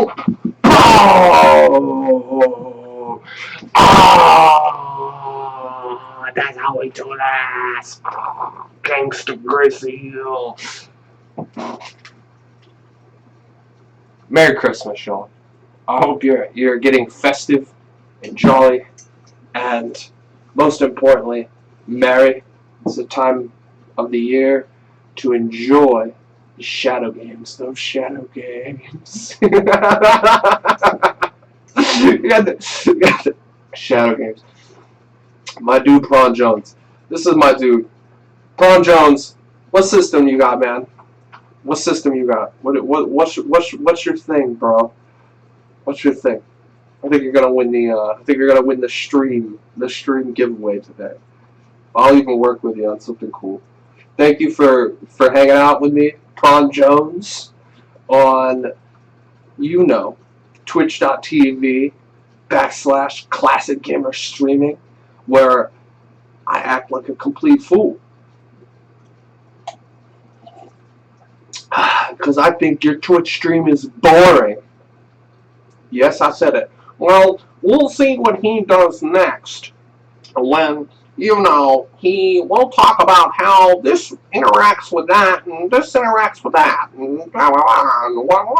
Oh, oh, that's how we do this. Oh, gangster Grizzly Hill. Merry Christmas, y'all. I hope you're getting festive and jolly, and most importantly, merry. It's the time of the year to enjoy the shadow games. Those shadow games. You got the shadow games. My dude, Prawn Jones. This is my dude, Prawn Jones. What system you got, man? What system you got? What's your thing, bro? What's your thing? I think you're gonna win the. I think you're gonna win the stream giveaway today. I'll even work with you on something cool. Thank you for hanging out with me, Prawn Jones, on twitch.tv/Classic Gamer Streaming, where I act like a complete fool. Because I think your Twitch stream is boring. Yes, I said it. Well, we'll see what he does next. When, we'll talk about how this interacts with that, and this interacts with that, and blah, blah, blah, wah, wah,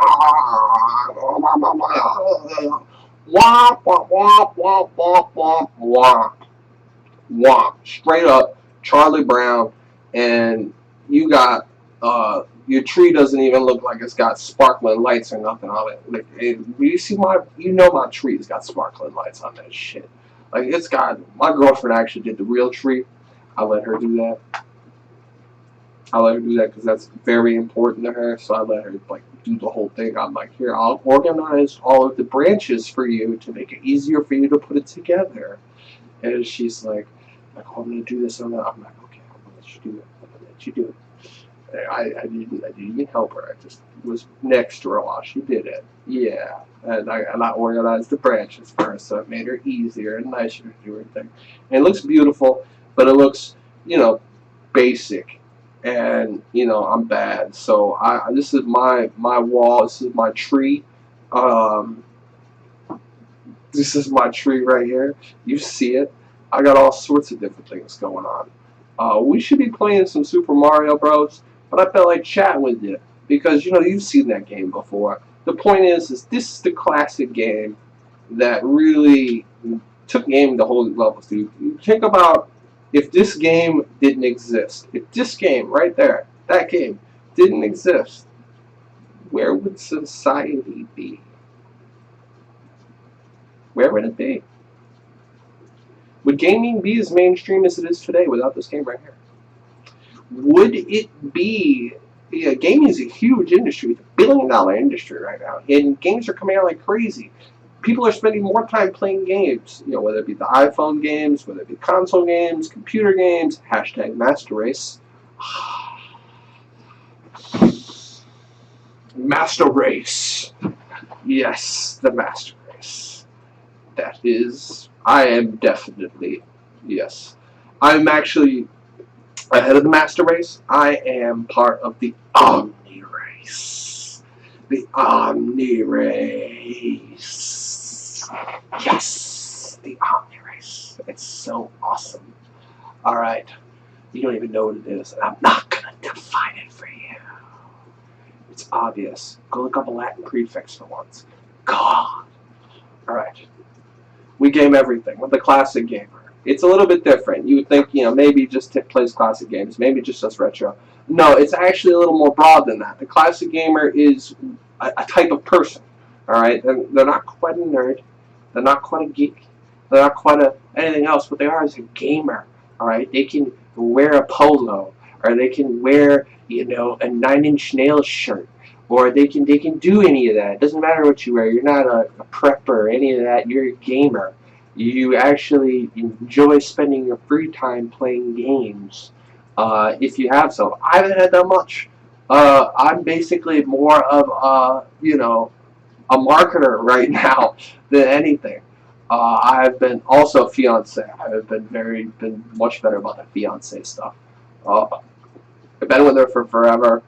wah, wah, wah, wah, wah, wah. Straight up, Charlie Brown, and you got, your tree doesn't even look like it's got sparkling lights or nothing on it. Like, my tree's got sparkling lights on that shit. Like, it's got, my girlfriend actually did the real tree. I let her do that. Because that's very important to her. So I let her, like, do the whole thing. I'm like, here, I'll organize all of the branches for you to make it easier for you to put it together. And she's like, oh, I'm going to do this. I'm like, okay, I'm going to let you do it. I didn't even help her. I just was next to her while she did it. Yeah. And I organized the branches for her, so it made her easier and nicer to do her thing. And it looks beautiful, but it looks, basic. And, I'm bad. So this is my wall. This is my tree. This is my tree right here. You see it. I got all sorts of different things going on. We should be playing some Super Mario Bros. But I felt like chatting with you because you've seen that game before. The point is this is the classic game that really took game to whole levels, dude. You think about if this game didn't exist, if this game right there, that game didn't exist, where would society be? Where would it be? Would gaming be as mainstream as it is today without this game right here? Would it be? Yeah, gaming is a huge industry. It's $1 billion industry right now, and games are coming out like crazy. People are spending more time playing games, whether it be the iPhone games, whether it be console games, computer games. Hashtag Master Race. Master Race. Yes, the Master Race. That is, I am definitely, yes. I'm actually ahead of the Master Race. I am part of the Omni Race. The Omni Race. Yes, the Omni Race. It's so awesome. Alright, you don't even know what it is, and I'm not going to define it for you. It's obvious. Go look up a Latin prefix for once. God. Alright. We game everything. We're the classic gamer. It's a little bit different. You would think, maybe just plays classic games. Maybe just does retro. No, it's actually a little more broad than that. The classic gamer is a type of person. All right? They're not quite a nerd. They're not quite a geek. They're not quite anything else. What they are is a gamer. All right? They can wear a polo. Or they can wear, a 9 Inch Nails shirt. Or they can do any of that. It doesn't matter what you wear. You're not a prepper or any of that. You're a gamer. You actually enjoy spending your free time playing games, if you have some. I haven't had that much. I'm basically more of a marketer right now than anything. I've been also a fiance. I've been much better about the fiance stuff. I've been with her for forever.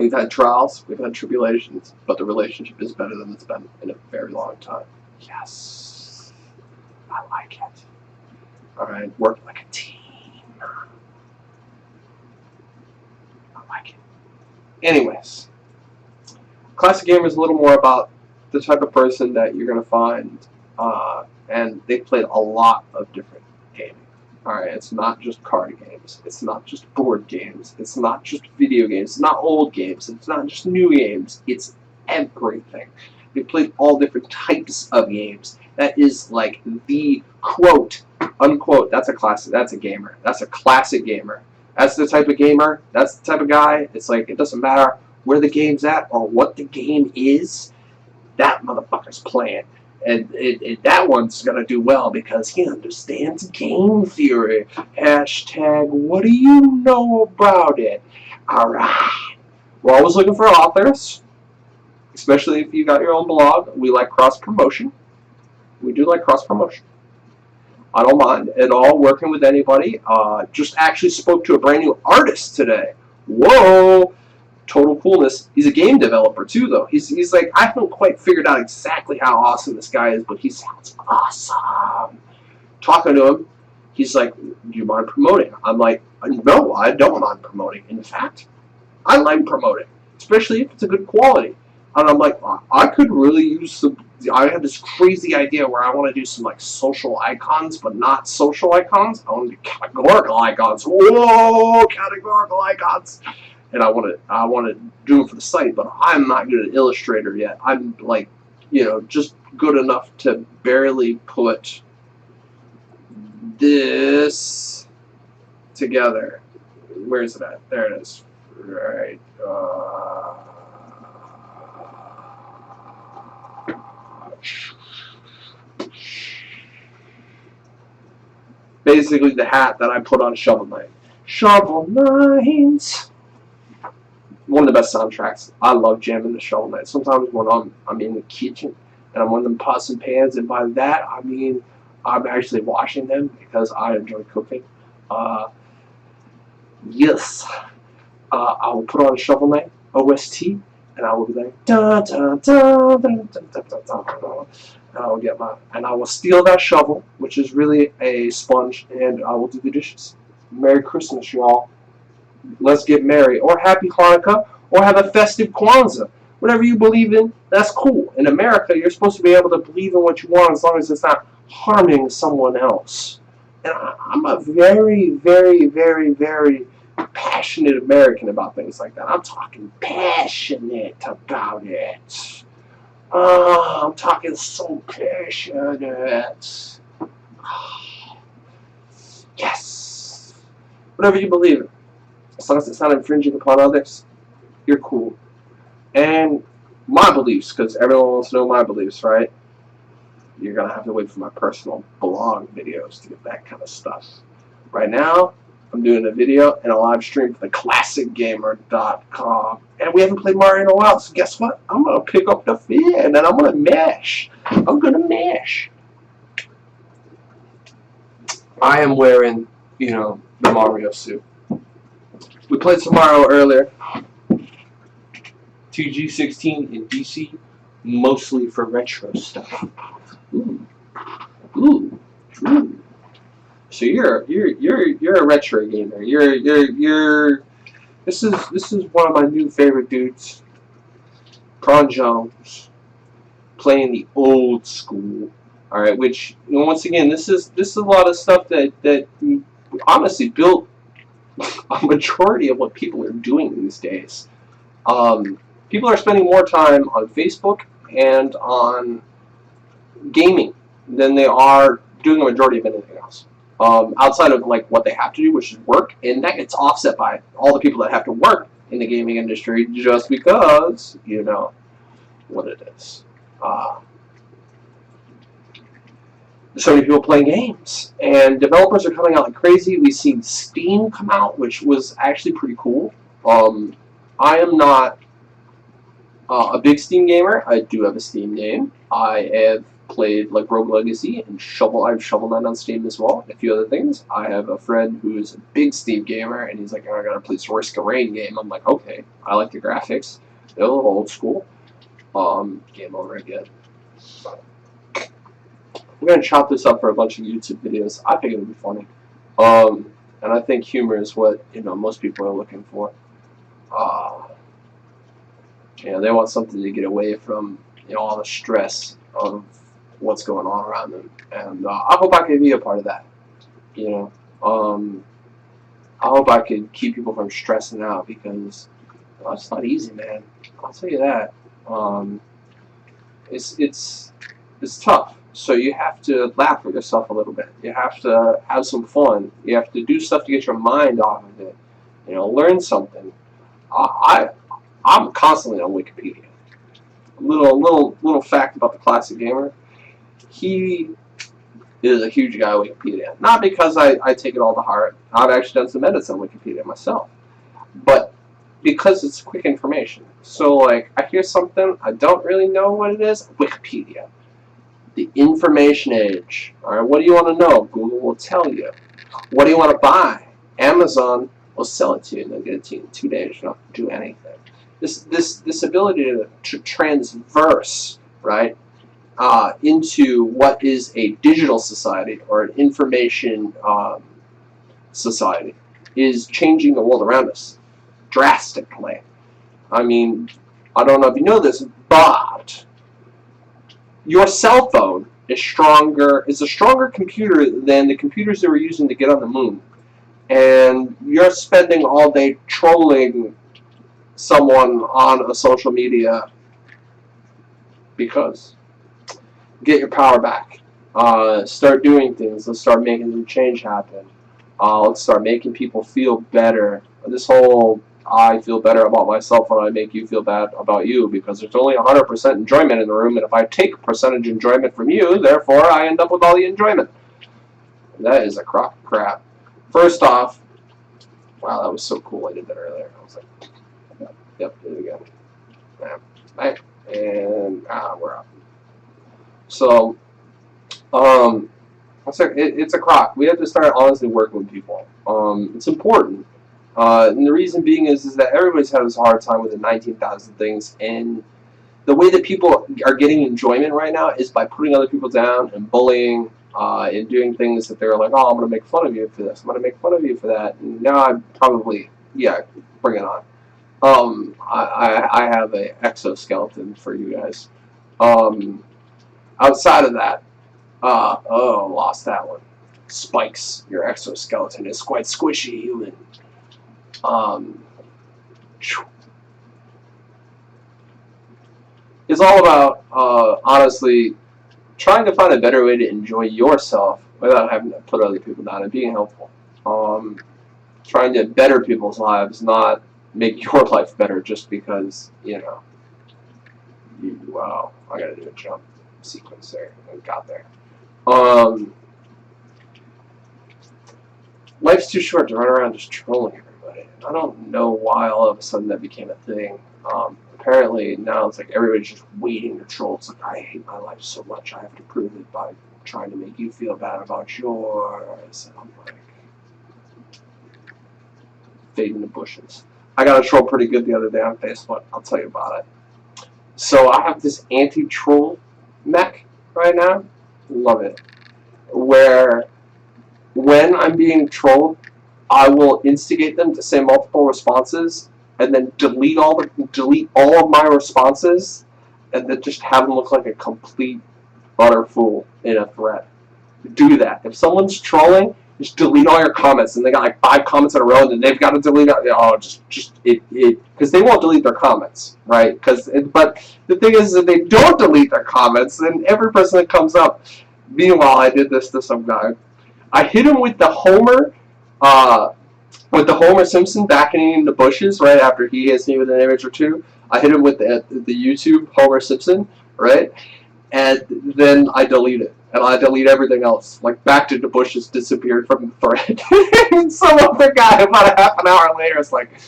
We've had trials, we've had tribulations, but the relationship is better than it's been in a very long time. Yes, I like it. All right, work like a team. I like it. Anyways, classic gamer is a little more about the type of person that you're going to find, and they've played a lot of different gaming. Alright, it's not just card games, it's not just board games, it's not just video games, it's not old games, it's not just new games, it's everything. They've played all different types of games. That is like the quote, unquote, that's a classic, that's a gamer. That's a classic gamer. That's the type of gamer, that's the type of guy, it's like, it doesn't matter where the game's at or what the game is, that motherfucker's playing. And that one's going to do well because he understands game theory. Hashtag, what do you know about it? Alright. We're always looking for authors, especially if you got your own blog. We like cross-promotion. We do like cross-promotion. I don't mind at all working with anybody. Just actually spoke to a brand new artist today. Whoa! Total coolness. He's a game developer too, though. He's like, I haven't quite figured out exactly how awesome this guy is, but he sounds awesome. Talking to him, he's like, do you mind promoting? I'm like, no, I don't mind promoting. In fact, I like promoting, especially if it's a good quality. And I'm like, I could really use some. I have this crazy idea where I want to do some like social icons, but not social icons. I want to do categorical icons. Whoa, categorical icons. And I want to do them for the site, but I'm not good at Illustrator yet. I'm like, just good enough to barely put this together. Where's it at? There it is. Right. Basically, the hat that I put on Shovel Knight. Shovel Knight. One of the best soundtracks. I love jamming the Shovel Knight. Sometimes when I'm in the kitchen and I'm on them pots and pans, and by that I mean I'm actually washing them because I enjoy cooking. Yes, I will put on Shovel Knight OST, and I will be like da da da da da da da da. And I will steal that shovel, which is really a sponge, and I will do the dishes. Merry Christmas, y'all. Let's get married, or happy Hanukkah, or have a festive Kwanzaa. Whatever you believe in, that's cool. In America, you're supposed to be able to believe in what you want as long as it's not harming someone else. And I'm a very, very, very, very passionate American about things like that. I'm talking passionate about it. I'm talking so passionate. Yes. Whatever you believe in. As long as it's not infringing upon others, you're cool. And my beliefs, because everyone wants to know my beliefs, right? You're going to have to wait for my personal blog videos to get that kind of stuff. Right now, I'm doing a video and a live stream for the classicgamer.com. And we haven't played Mario in a while, so guess what? I'm going to pick up the fan and I'm going to mash. I'm going to mash. I am wearing, the Mario suit. We played some Mario earlier. TG16 in DC, mostly for retro stuff. Ooh. Ooh. Ooh. So you're a retro gamer. This is one of my new favorite dudes, Prawn Jones, playing the old school. All right, which once again, this is a lot of stuff that honestly built a majority of what people are doing these days. People are spending more time on Facebook and on gaming than they are doing a majority of anything else. Outside of like what they have to do, which is work, and that gets offset by all the people that have to work in the gaming industry just because you know what it is. So many people playing games, and developers are coming out like crazy. We've seen Steam come out, which was actually pretty cool. I am not a big Steam gamer. I do have a Steam name. I have played like Rogue Legacy and I've Shovel Knight on Steam as well, and a few other things. I have a friend who's a big Steam gamer, and he's like, oh, I gotta play this Risk of Rain game. I'm like, okay, I like the graphics. They're a little old school. Game over again. We're gonna chop this up for a bunch of YouTube videos. I think it would be funny. And I think humor is what most people are looking for. They want something to get away from all the stress of what's going on around them, and I hope I can be a part of that. I hope I can keep people from stressing out, because it's not easy, man. I'll tell you that. It's tough. So you have to laugh at yourself a little bit. You have to have some fun. You have to do stuff to get your mind off of it. Learn something. I'm constantly on Wikipedia. Little fact about the classic gamer. He is a huge guy on Wikipedia. Not because I take it all to heart. I've actually done some edits on Wikipedia myself. But because it's quick information. So, like, I hear something, I don't really know what it is, Wikipedia. The information age. Alright, what do you want to know? Google will tell you. What do you want to buy? Amazon will sell it to you, and they'll get it to you in 2 days. You don't have to do anything. This ability to transverse, right, into what is a digital society or an information society is changing the world around us drastically. I mean, I don't know if you know this, but your cell phone is a stronger computer than the computers they were using to get on the moon. And you're spending all day trolling someone on a social media because get your power back. Start doing things. Let's start making some change happen. Let's start making people feel better. This whole I feel better about myself when I make you feel bad about you, because there's only 100% enjoyment in the room, and if I take percentage enjoyment from you, therefore I end up with all the enjoyment. That is a crock of crap. First off, wow, that was so cool. I did that earlier. I was like, yep, there we go. Right, and we're up. So, it's a crock. We have to start honestly working with people. It's important. And the reason being is that everybody's had this hard time with the 19,000 things, and the way that people are getting enjoyment right now is by putting other people down and bullying and doing things that they're like, oh, I'm going to make fun of you for this, I'm going to make fun of you for that, and now I'm probably, bring it on. I have an exoskeleton for you guys. Outside of that, lost that one. Spikes, your exoskeleton is quite squishy, human. It's all about, honestly, trying to find a better way to enjoy yourself without having to put other people down and being helpful. Trying to better people's lives, not make your life better just because, wow, I gotta do a jump sequence there. I got there. Life's too short to run around just trolling everybody. I don't know why all of a sudden that became a thing. Apparently now it's like everybody's just waiting to troll. It's like, I hate my life so much, I have to prove it by trying to make you feel bad about yours. And I'm like, fade in the bushes. I got a troll pretty good the other day on Facebook. I'll tell you about it. So I have this anti-troll mech right now. Love it. Where when I'm being trolled, I will instigate them to say multiple responses, and then delete all of my responses, and then just have them look like a complete utter fool in a thread. Do that. If someone's trolling, just delete all your comments, and they got like 5 comments in a row, and then they've got to delete it. Oh, because they won't delete their comments, right? But the thing is, if they don't delete their comments, then every person that comes up. Meanwhile, I did this to some guy. I hit him with the Homer Simpson backing in the bushes right after he hits me with an image or two. I hit him with the YouTube Homer Simpson, right? And then I delete it. And I delete everything else. Like, back to the bushes disappeared from the thread. And some other guy about a half an hour later is like,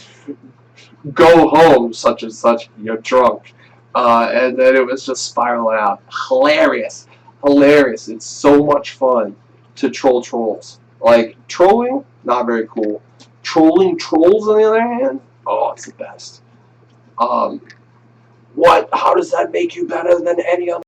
go home, such and such, you're drunk. And then it was just spiraling out. Hilarious. hilarious. It's so much fun to troll trolls. Like, trolling, not very cool. Trolling trolls, on the other hand, oh, it's the best. What? How does that make you better than any other?